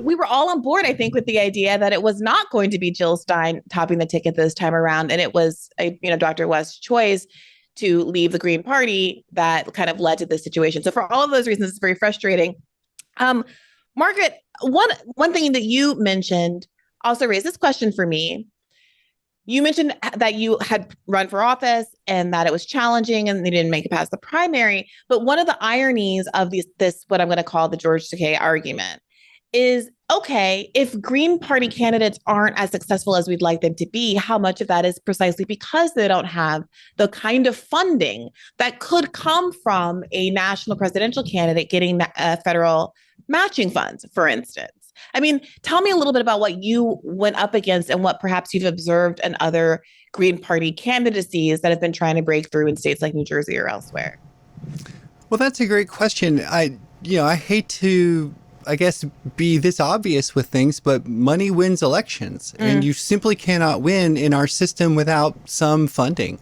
we were all on board, I think, with the idea that it was not going to be Jill Stein topping the ticket this time around. And it was, Dr. West's choice to leave the Green Party that kind of led to this situation. So for all of those reasons, it's very frustrating. Margaret, one thing that you mentioned also raised this question for me. You mentioned that you had run for office and that it was challenging and they didn't make it past the primary. But one of the ironies of this, what I'm going to call the George Takei argument, is, okay, if Green Party candidates aren't as successful as we'd like them to be, how much of that is precisely because they don't have the kind of funding that could come from a national presidential candidate getting federal matching funds, for instance? I mean, tell me a little bit about what you went up against and what perhaps you've observed in other Green Party candidacies that have been trying to break through in states like New Jersey or elsewhere. Well, that's a great question. I hate to, I guess, be this obvious with things, but money wins elections, and you simply cannot win in our system without some funding.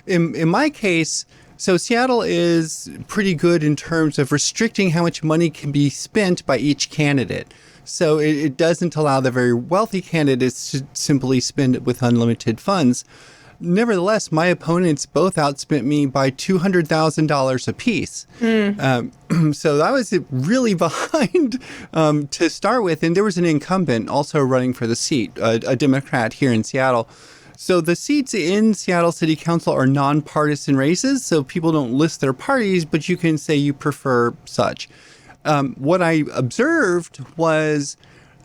In my case, so Seattle is pretty good in terms of restricting how much money can be spent by each candidate. So it doesn't allow the very wealthy candidates to simply spend it with unlimited funds. Nevertheless, my opponents both outspent me by $200,000 apiece. So I was really behind to start with. And there was an incumbent also running for the seat, a Democrat here in Seattle. So the seats in Seattle City Council are nonpartisan races. So people don't list their parties, but you can say you prefer such. What I observed was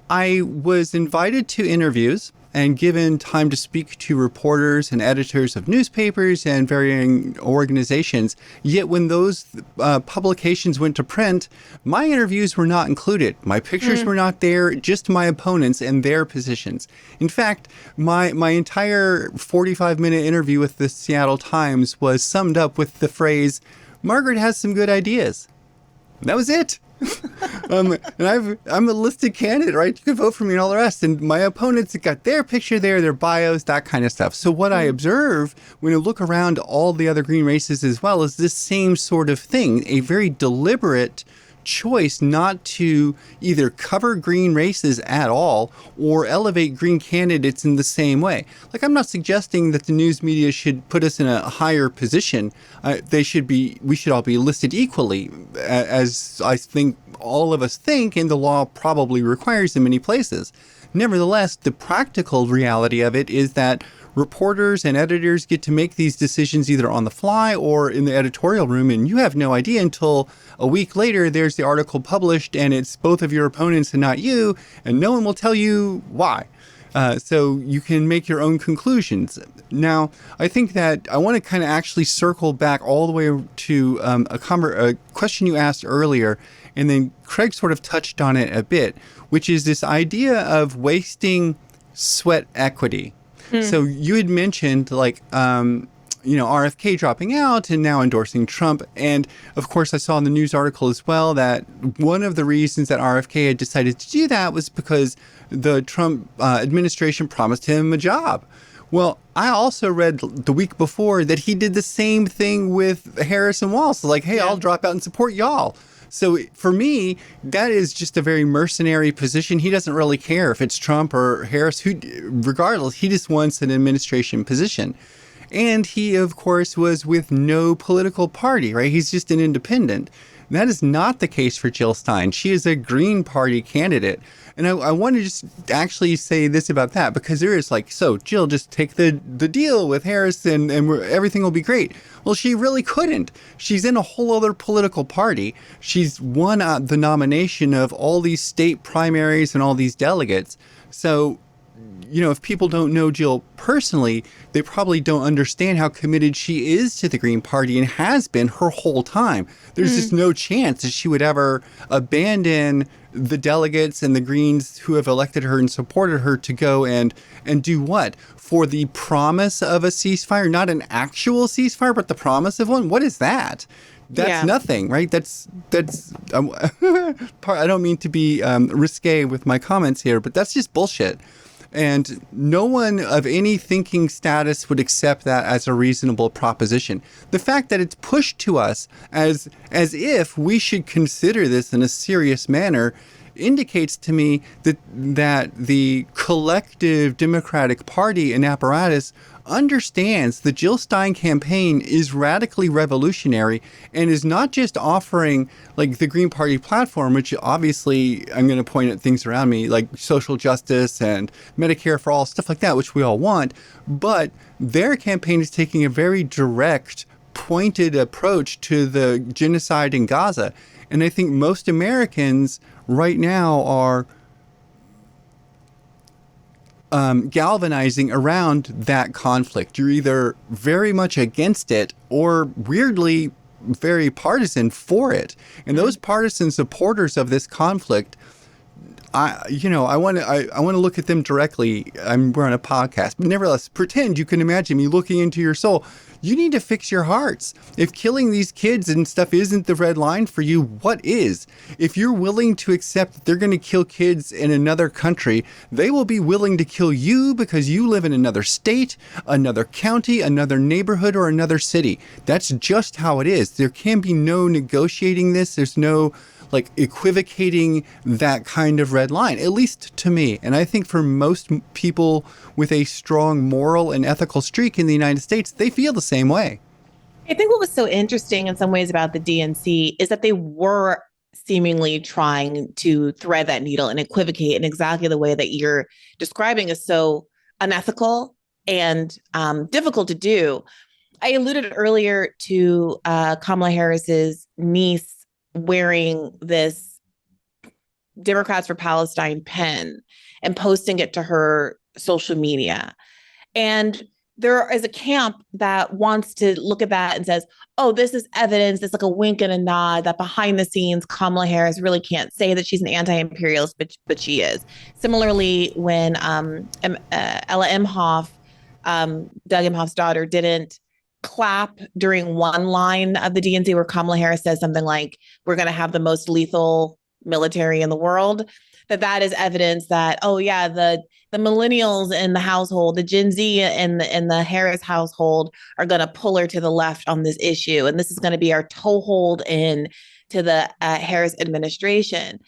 I was invited to interviews and given time to speak to reporters and editors of newspapers and varying organizations. Yet when those publications went to print, my interviews were not included. My pictures were not there, just my opponents and their positions. In fact, my entire 45-minute interview with the Seattle Times was summed up with the phrase, "Margaret has some good ideas." That was it. And I'm a listed candidate, right? You can vote for me and all the rest. And my opponents got their picture there, their bios, that kind of stuff. So what I observe when I look around all the other green races as well is this same sort of thing, a very deliberate choice not to either cover green races at all or elevate green candidates in the same way. Like, I'm not suggesting that the news media should put us in a higher position. We should all be listed equally, as I think all of us think, and the law probably requires in many places. Nevertheless, the practical reality of it is that reporters and editors get to make these decisions either on the fly or in the editorial room, and you have no idea until a week later there's the article published and it's both of your opponents and not you, and no one will tell you why. So you can make your own conclusions. Now, I think that I want to kind of actually circle back all the way to a question you asked earlier, and then Craig sort of touched on it a bit, which is this idea of wasting sweat equity. So you had mentioned RFK dropping out and now endorsing Trump. And of course, I saw in the news article as well that one of the reasons that RFK had decided to do that was because the Trump administration promised him a job. Well, I also read the week before that he did the same thing with Harris and Walz. So like, hey, I'll drop out and support y'all. So for me, that is just a very mercenary position. He doesn't really care if it's Trump or Harris, regardless, he just wants an administration position. And he, of course, was with no political party, right? He's just an independent. And that is not the case for Jill Stein. She is a Green Party candidate. And I want to just actually say this about that, because there is so Jill, just take the deal with Harris and everything will be great. Well, she really couldn't. She's in a whole other political party. She's won the nomination of all these state primaries and all these delegates. So, if people don't know Jill personally, they probably don't understand how committed she is to the Green Party and has been her whole time. There's just no chance that she would ever abandon the delegates and the Greens who have elected her and supported her to go and do what? For the promise of a ceasefire, not an actual ceasefire, but the promise of one? What is that? That's nothing, right? That's I don't mean to be risque with my comments here, but that's just bullshit. And no one of any thinking status would accept that as a reasonable proposition. The fact that it's pushed to us as if we should consider this in a serious manner indicates to me that the collective Democratic Party and apparatus understands the Jill Stein campaign is radically revolutionary and is not just offering like the Green Party platform, which obviously I'm going to point at things around me like social justice and Medicare for all, stuff like that, which we all want. But their campaign is taking a very direct, pointed approach to the genocide in Gaza. And I think most Americans right now are galvanizing around that conflict. You're either very much against it or weirdly very partisan for it. And those partisan supporters of this conflict, I want to look at them directly. We're on a podcast, but nevertheless, pretend you can imagine me looking into your soul. You need to fix your hearts. If killing these kids and stuff isn't the red line for you, what is? If you're willing to accept that they're going to kill kids in another country, they will be willing to kill you because you live in another state, another county, another neighborhood, or another city. That's just how it is. There can be no negotiating this. There's no like equivocating that kind of red line, at least to me. And I think for most people with a strong moral and ethical streak in the United States, they feel the same way. I think what was so interesting in some ways about the DNC is that they were seemingly trying to thread that needle and equivocate in exactly the way that you're describing is so unethical and difficult to do. I alluded earlier to Kamala Harris's niece wearing this Democrats for Palestine pen and posting it to her social media. And there is a camp that wants to look at that and says, oh, this is evidence. It's like a wink and a nod that behind the scenes, Kamala Harris really can't say that she's an anti-imperialist, but she is. Similarly, when Ella Imhoff, Doug Imhoff's daughter, didn't clap during one line of the DNC where Kamala Harris says something like, we're going to have the most lethal military in the world, that is evidence that, oh yeah, the millennials in the household, the Gen Z in the Harris household are going to pull her to the left on this issue. And this is going to be our toehold in to the Harris administration.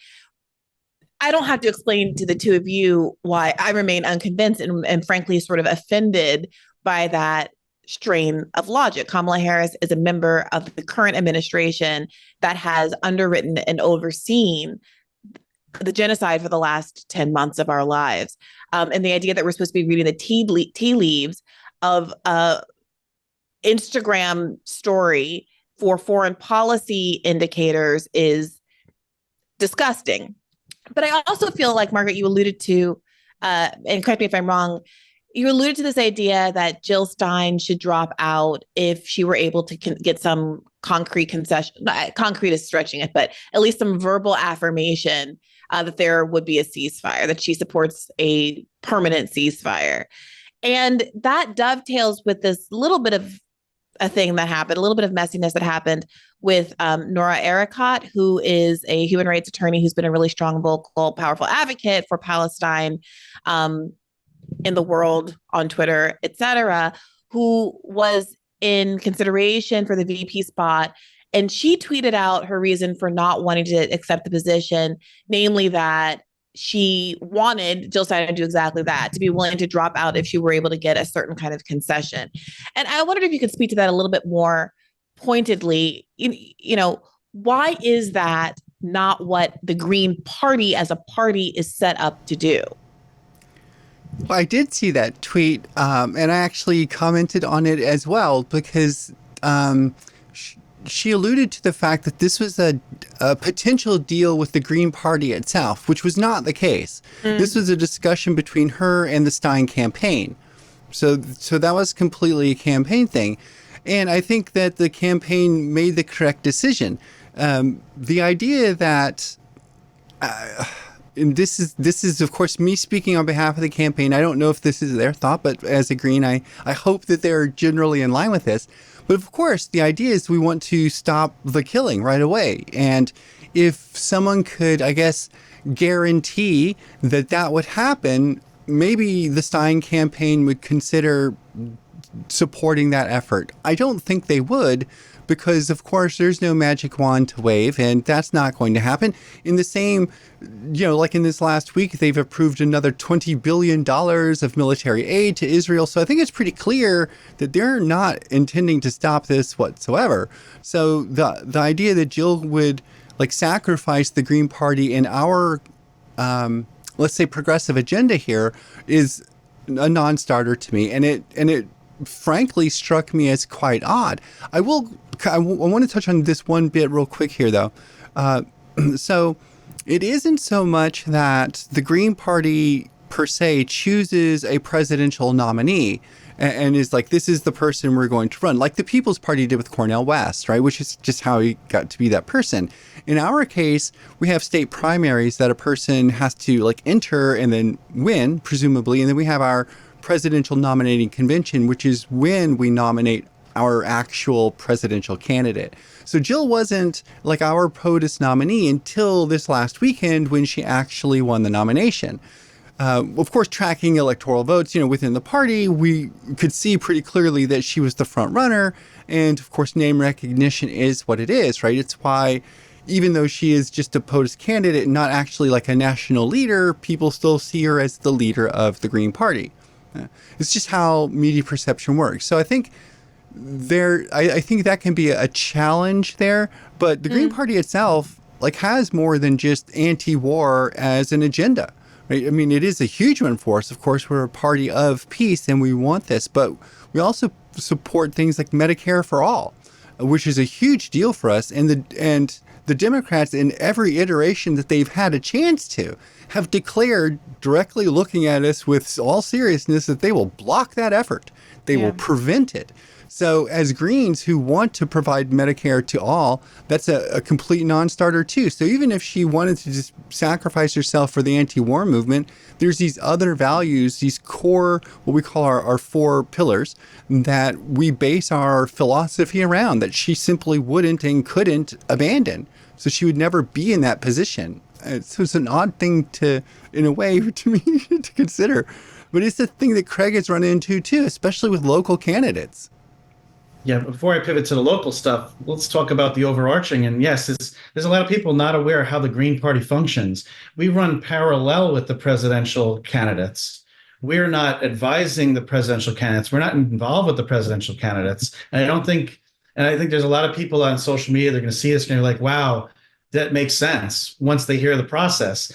I don't have to explain to the two of you why I remain unconvinced and frankly sort of offended by that strain of logic. Kamala Harris is a member of the current administration that has underwritten and overseen the genocide for the last 10 months of our lives. And the idea that we're supposed to be reading the tea leaves of Instagram story for foreign policy indicators is disgusting. But I also feel like, Margaret, you alluded to, and correct me if I'm wrong, you alluded to this idea that Jill Stein should drop out if she were able to get some concrete concession. Concrete is stretching it, but at least some verbal affirmation that there would be a ceasefire, that she supports a permanent ceasefire. And that dovetails with this little bit of a thing that happened, a little bit of messiness that happened with Noura Erakat, who is a human rights attorney who's been a really strong, vocal, powerful advocate for Palestine in the world, on Twitter, et cetera, who was in consideration for the VP spot. And she tweeted out her reason for not wanting to accept the position, namely that she wanted Jill Stein to do exactly that, to be willing to drop out if she were able to get a certain kind of concession. And I wondered if you could speak to that a little bit more pointedly. You know, why is that not what the Green Party as a party is set up to do? Well, I did see that tweet, and I actually commented on it as well, because she alluded to the fact that this was a potential deal with the Green Party itself, which was not the case. This was a discussion between her and the Stein campaign. So that was completely a campaign thing. And I think that the campaign made the correct decision. The idea that... and this is of course me speaking on behalf of the campaign. I don't know if this is their thought, but as a Green, I hope that they're generally in line with this. But of course, the idea is we want to stop the killing right away. And if someone could, I guess, guarantee that that would happen, maybe the Stein campaign would consider supporting that effort. I don't think they would, because, of course, there's no magic wand to wave, and that's not going to happen. In the same, like in this last week, they've approved another $20 billion of military aid to Israel. So I think it's pretty clear that they're not intending to stop this whatsoever. So the idea that Jill would sacrifice the Green Party in our, let's say, progressive agenda here is a non-starter to me. And it frankly struck me as quite odd. I want to touch on this one bit real quick here, though. So it isn't so much that the Green Party per se chooses a presidential nominee and is like, this is the person we're going to run, like the People's Party did with Cornel West, right? Which is just how he got to be that person. In our case, we have state primaries that a person has to enter and then win, presumably, and then we have our presidential nominating convention, which is when we nominate our actual presidential candidate. So Jill wasn't our POTUS nominee until this last weekend when she actually won the nomination. Of course, tracking electoral votes, within the party, we could see pretty clearly that she was the front runner. And of course, name recognition is what it is, right? It's why, even though she is just a POTUS candidate, not actually a national leader, people still see her as the leader of the Green Party. It's just how media perception works. So I think I think that can be a challenge there. But the Green Party itself, has more than just anti-war as an agenda. Right? I mean, it is a huge one for us. Of course, we're a party of peace and we want this, but we also support things like Medicare for all, which is a huge deal for us. And the Democrats, in every iteration that they've had a chance to, have declared, directly looking at us with all seriousness, that they will block that effort. They will prevent it. So as Greens who want to provide Medicare to all, that's a complete non-starter too. So even if she wanted to just sacrifice herself for the anti-war movement, there's these other values, these core, what we call our four pillars, that we base our philosophy around, that she simply wouldn't and couldn't abandon. So she would never be in that position. So it's an odd thing in a way, to me, to consider. But it's the thing that Craig has run into too, especially with local candidates. Yeah, before I pivot to the local stuff, let's talk about the overarching. And yes, there's a lot of people not aware how the Green Party functions. We run parallel with the presidential candidates. We're not advising the presidential candidates. We're not involved with the presidential candidates. And I think there's a lot of people on social media, they're going to see this and they're like, wow, that makes sense once they hear the process.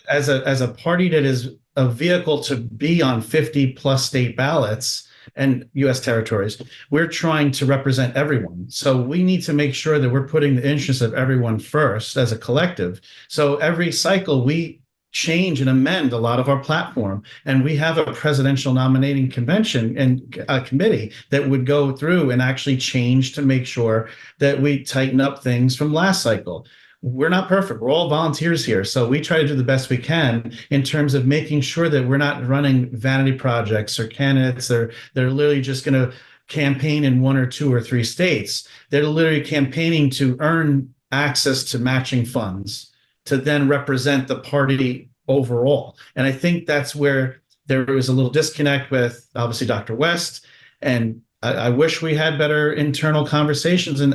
As a party that is a vehicle to be on 50 plus state ballots and U.S. territories, we're trying to represent everyone. So we need to make sure that we're putting the interests of everyone first as a collective. So every cycle we change and amend a lot of our platform. And we have a presidential nominating convention and a committee that would go through and actually change to make sure that we tighten up things from last cycle. We're not perfect. We're all volunteers here. So we try to do the best we can in terms of making sure that we're not running vanity projects or candidates that are literally just going to campaign in one or two or three states. They're literally campaigning to earn access to matching funds to then represent the party overall. And I think that's where there was a little disconnect with, obviously, Dr. West. And I wish we had better internal conversations, and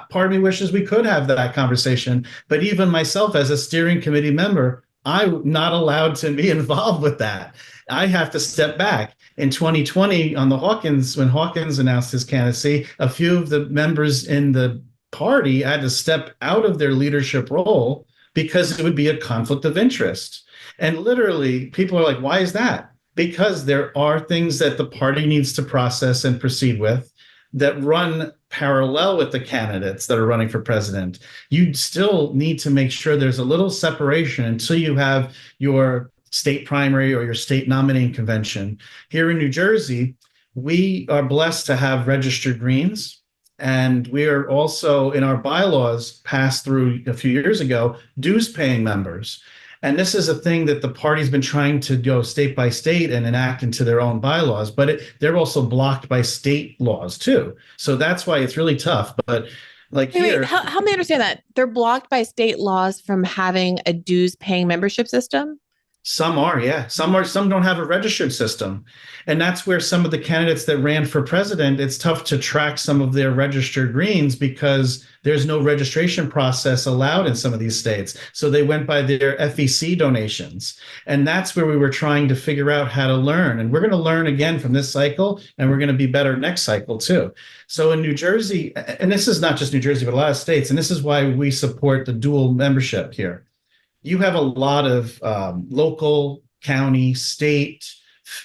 part of me wishes we could have that conversation. But even myself as a steering committee member, I'm not allowed to be involved with that. I have to step back. In 2020, on the Hawkins, when Hawkins announced his candidacy, a few of the members in the party had to step out of their leadership role because it would be a conflict of interest. And literally, people are like, why is that? Because there are things that the party needs to process and proceed with that run parallel with the candidates that are running for president. You still need to make sure there's a little separation until you have your state primary or your state nominating convention. Here in New Jersey, we are blessed to have registered Greens. And we are also, in our bylaws passed through a few years ago, dues paying members. And this is a thing that the party's been trying to go state by state and enact into their own bylaws, but they're also blocked by state laws too. So that's why it's really tough. But like here, help me understand that they're blocked by state laws from having a dues paying membership system. Some are, yeah. Some don't have a registered system. And that's where some of the candidates that ran for president, it's tough to track some of their registered Greens because there's no registration process allowed in some of these states. So they went by their FEC donations. And that's where we were trying to figure out how to learn. And we're going to learn again from this cycle, and we're going to be better next cycle too. So in New Jersey, and this is not just New Jersey, but a lot of states, and this is why we support the dual membership here. You have a lot of local, county, state,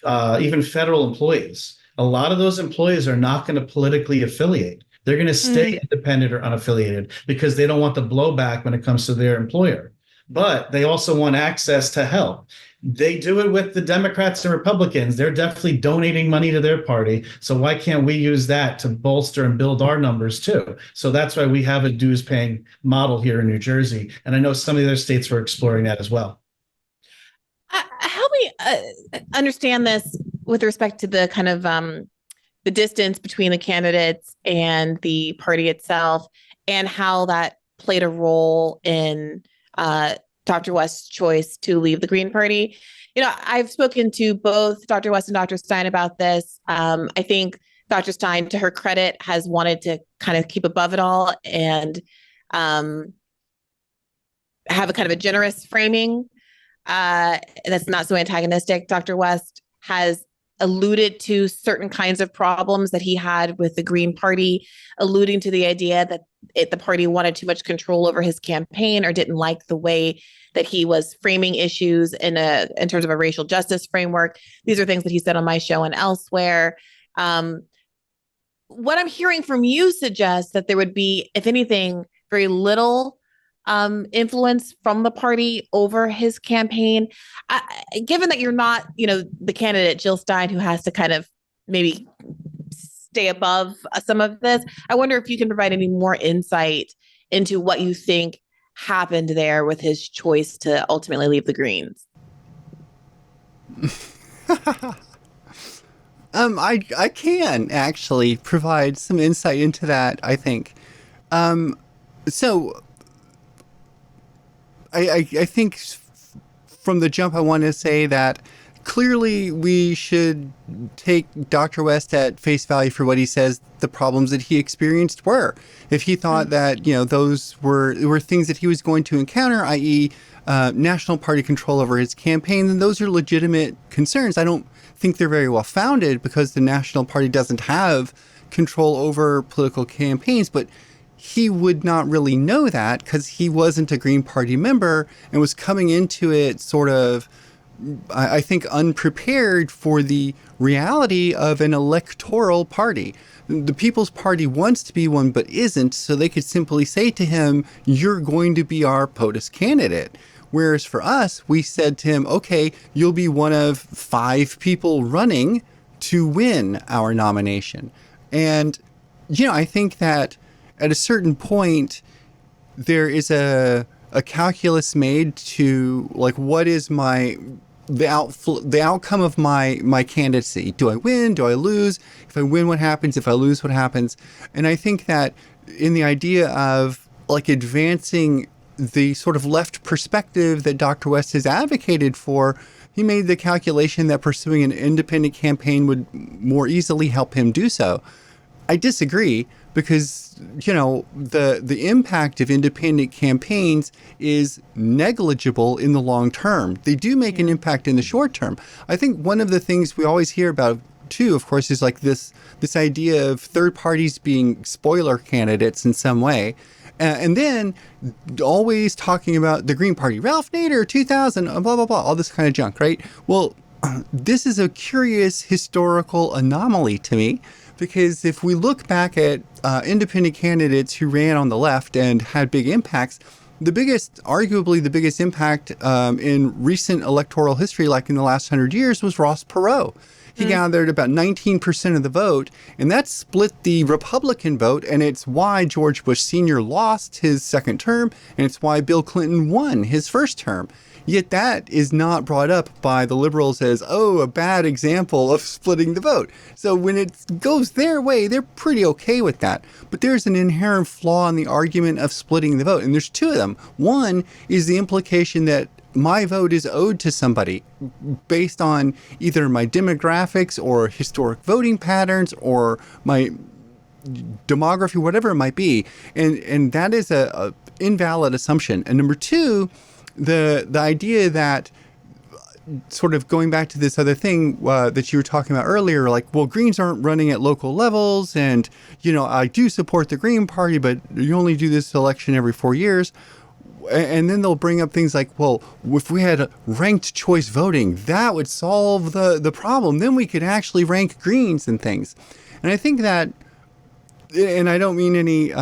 even federal employees. A lot of those employees are not going to politically affiliate. They're going to stay independent or unaffiliated because they don't want the blowback when it comes to their employer. But they also want access to help. They do it with the Democrats and Republicans. They're definitely donating money to their party. So why can't we use that to bolster and build our numbers too? So that's why we have a dues paying model here in New Jersey. And I know some of the other states were exploring that as well. Help me understand this with respect to the kind of the distance between the candidates and the party itself, and how that played a role in Dr. West's choice to leave the Green Party. You know, I've spoken to both Dr. West and Dr. Stein about this. I think Dr. Stein, to her credit, has wanted to kind of keep above it all and have a kind of a generous framing that's not so antagonistic. Dr. West has alluded to certain kinds of problems that he had with the Green Party, alluding to the idea that the party wanted too much control over his campaign or didn't like the way that he was framing issues in terms of a racial justice framework. These are things that he said on my show and elsewhere. What I'm hearing from you suggests that there would be, if anything, very little influence from the party over his campaign. Given that you're not, the candidate Jill Stein, who has to kind of maybe stay above some of this, I wonder if you can provide any more insight into what you think happened there with his choice to ultimately leave the Greens. I can actually provide some insight into that, I think. So I think from the jump, I want to say that clearly we should take Dr. West at face value for what he says the problems that he experienced were. If he thought that, those were things that he was going to encounter, i.e. National party control over his campaign, then those are legitimate concerns. I don't think they're very well founded because the National Party doesn't have control over political campaigns, but he would not really know that because he wasn't a Green Party member and was coming into it sort of, I think, unprepared for the reality of an electoral party. The People's Party wants to be one but isn't, so they could simply say to him, you're going to be our POTUS candidate. Whereas for us, we said to him, okay, you'll be one of 5 people running to win our nomination. And, I think that at a certain point, there is a calculus made to, like, what is the outcome of my candidacy? Do I win? Do I lose? If I win, what happens? If I lose, what happens? And I think that in the idea of, like, advancing the sort of left perspective that Dr. West has advocated for, he made the calculation that pursuing an independent campaign would more easily help him do so. I disagree because, the impact of independent campaigns is negligible in the long term. They do make an impact in the short term. I think one of the things we always hear about too, of course, is like this idea of third parties being spoiler candidates in some way. And then always talking about the Green Party, Ralph Nader, 2000, blah, blah, blah, all this kind of junk, right? Well, this is a curious historical anomaly to me, because if we look back at independent candidates who ran on the left and had big impacts, arguably the biggest impact in recent electoral history, like in the last 100 years, was Ross Perot. He gathered about 19% of the vote, and that split the Republican vote, and it's why George Bush Sr. lost his second term, and it's why Bill Clinton won his first term. Yet that is not brought up by the liberals as, a bad example of splitting the vote. So when it goes their way, they're pretty okay with that. But there's an inherent flaw in the argument of splitting the vote, and there's 2 of them. One is the implication that my vote is owed to somebody based on either my demographics or historic voting patterns or my demography, whatever it might be. And that is a invalid assumption. And number two, the idea that, sort of going back to this other thing that you were talking about earlier, like, well, Greens aren't running at local levels, and, you know, I do support the Green Party, but you only do this election every 4 years. And then they'll bring up things like, well, if we had ranked choice voting, that would solve the problem. Then we could actually rank Greens and things. And I think that, and I don't mean any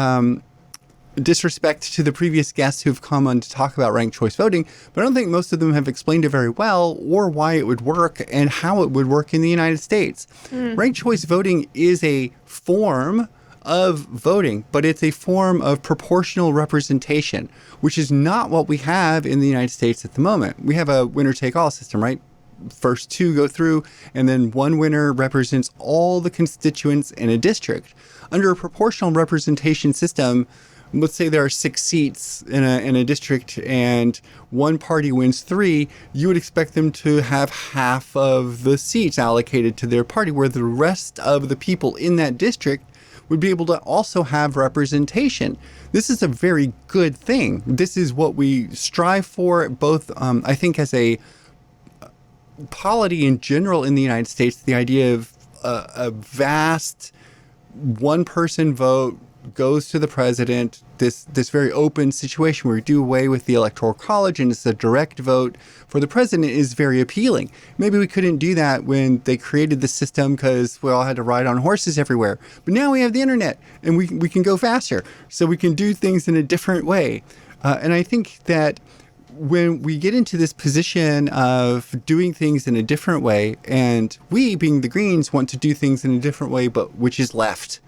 disrespect to the previous guests who've come on to talk about ranked choice voting, but I don't think most of them have explained it very well, or why it would work and how it would work in the United States. Ranked choice voting is a form of voting, but it's a form of proportional representation, which is not what we have in the United States at the moment. We have a winner-take-all system, right? First two go through, and then one winner represents all the constituents in a district. Under a proportional representation system, let's say there are 6 seats in a district and one party wins 3, you would expect them to have half of the seats allocated to their party, where the rest of the people in that district would be able to also have representation. This is a very good thing. This is what we strive for, both, I think, as a polity in general in the United States, the idea of a vast one-person vote goes to the president, this very open situation where we do away with the Electoral College and it's a direct vote for the president is very appealing. Maybe we couldn't do that when they created the system because we all had to ride on horses everywhere. But now we have the internet and we can go faster. So we can do things in a different way. And I think that when we get into this position of doing things in a different way, and we, being the Greens, want to do things in a different way, but which is left.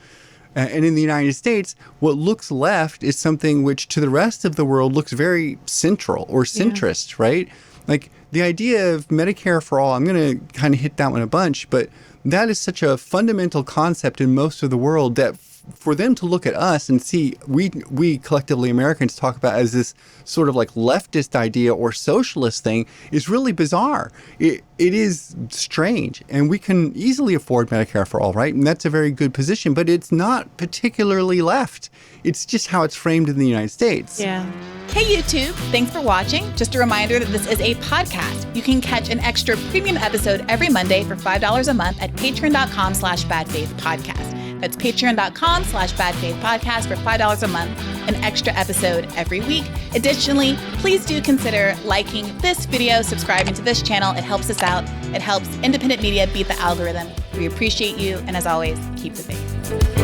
And in the United States, what looks left is something which to the rest of the world looks very central or centrist, right? Like the idea of Medicare for all, I'm going to kind of hit that one a bunch, but that is such a fundamental concept in most of the world that for them to look at us and see we collectively Americans talk about as this sort of like leftist idea or socialist thing is really bizarre. It is strange, and we can easily afford Medicare for all, right? And that's a very good position, but it's not particularly left. It's just how it's framed in the United States. Yeah. Hey YouTube, thanks for watching. Just a reminder that this is a podcast. You can catch an extra premium episode every Monday for $5 a month at patreon.com/badfaithpodcast. That's patreon.com/badfaithpodcast for $5 a month, an extra episode every week. Additionally, please do consider liking this video, subscribing to this channel. It helps us out. It helps independent media beat the algorithm. We appreciate you. And as always, keep the faith.